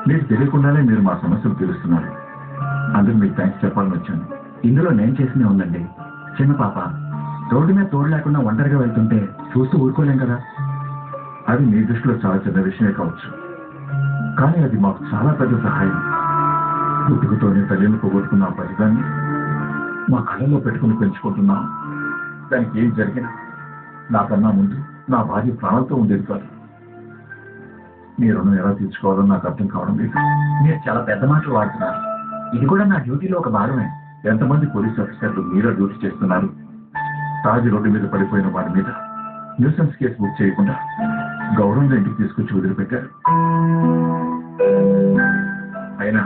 మీకు తెలియకుండానే మీరు మా సమస్యలు తీరుస్తున్నారు. అందుకు మీకు థ్యాంక్స్ చెప్పాలని వచ్చాను. ఇందులో నేను చేసినే ఉందండి. చిన్న పాప రోడ్డు మీద తోడు లేకుండా ఒంటరిగా వెళ్తుంటే చూస్తూ ఊరుకోలేం కదా. అది మీ దృష్టిలో చాలా చిన్న విషయమే కావచ్చు, కానీ అది మాకు చాలా పెద్ద సహాయం. పుట్టుకతోనే తల్లిని పోగొట్టుకున్న ఆ పసిదాన్ని మా కళ్ళలో పెట్టుకుని పెంచుకుంటున్నాం. దానికి ఏం జరిగినా నాకన్నా ముందు నా భార్య ప్రాణంతో ఉండేది కాదు. మీ రుణం ఎలా తీర్చుకోవాలో నాకు అర్థం కావడం లేదు. మీరు చాలా పెద్ద మాటలు వాడుతున్నారు. ఇది కూడా నా డ్యూటీలో ఒక భాగమే. ఎంతమంది పోలీస్ ఆఫీసర్లు మీరే డ్యూటీ చేస్తున్నారు? తాజీ రోడ్డు మీద పడిపోయిన వారి మీద న్యూసెన్స్ కేసు బుక్ చేయకుండా గౌరవంగా ఇంటికి తీసుకొచ్చి వదిలిపెట్టారు. అయినా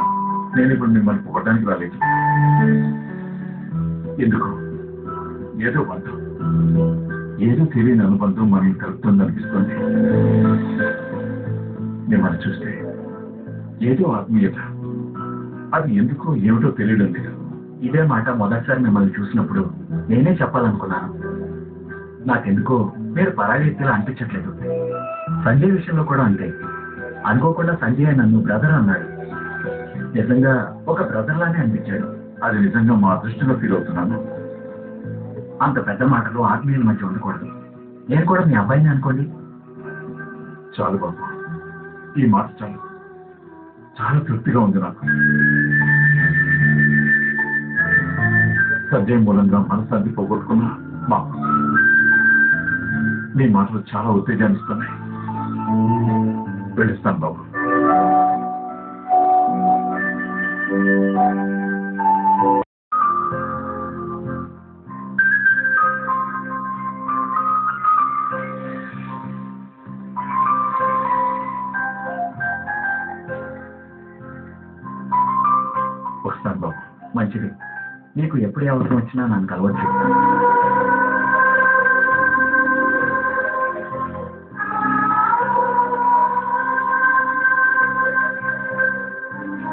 నేను ఇప్పుడు మిమ్మల్ని పొగడానికి రాలేదు. ఎందుకు? ఏదో బంధం, ఏదో తెలియని అనుబంధం మనల్ని కలుపుతుంది అనిపిస్తుంది. మిమ్మల్ని చూస్తే ఏదో ఆత్మీయత, అది ఎందుకో ఏమిటో తెలియడం లేదు. ఇదే మాట మొదటిసారి మిమ్మల్ని చూసినప్పుడు నేనే చెప్పాలనుకున్నాను. నాకెందుకో మీరు పరాయి వ్యక్తిలా అనిపించట్లేదు. సంజయ్ విషయంలో కూడా అంతే. అనుకోకుండా సంజయ్ నన్ను బ్రదర్ అన్నాడు. నిజంగా ఒక బ్రదర్ లానే అనిపించాడు. అది నిజంగా మా అదృష్టంగా ఫీల్ అవుతున్నాను. అంత పెద్ద మాటలు ఆత్మీయుల మధ్య ఉండకూడదు. నేను కూడా మీ అబ్బాయిని అనుకోండి. చాలు బాబు, ఈ మాట చాలు. చాలా తృప్తిగా ఉంది నాకు. సంజయ్ మూలంగా మనశాంతి పోగొట్టుకున్నా మాకు మీ మాటలు చాలా ఉత్తేజాన్ని ఇస్తున్నాయి. వెళ్ళిస్తాను బాబు. వస్తాను బాబు. మంచిది. నీకు ఎప్పుడు అవసరం వచ్చినా నన్ను కలవచ్చు.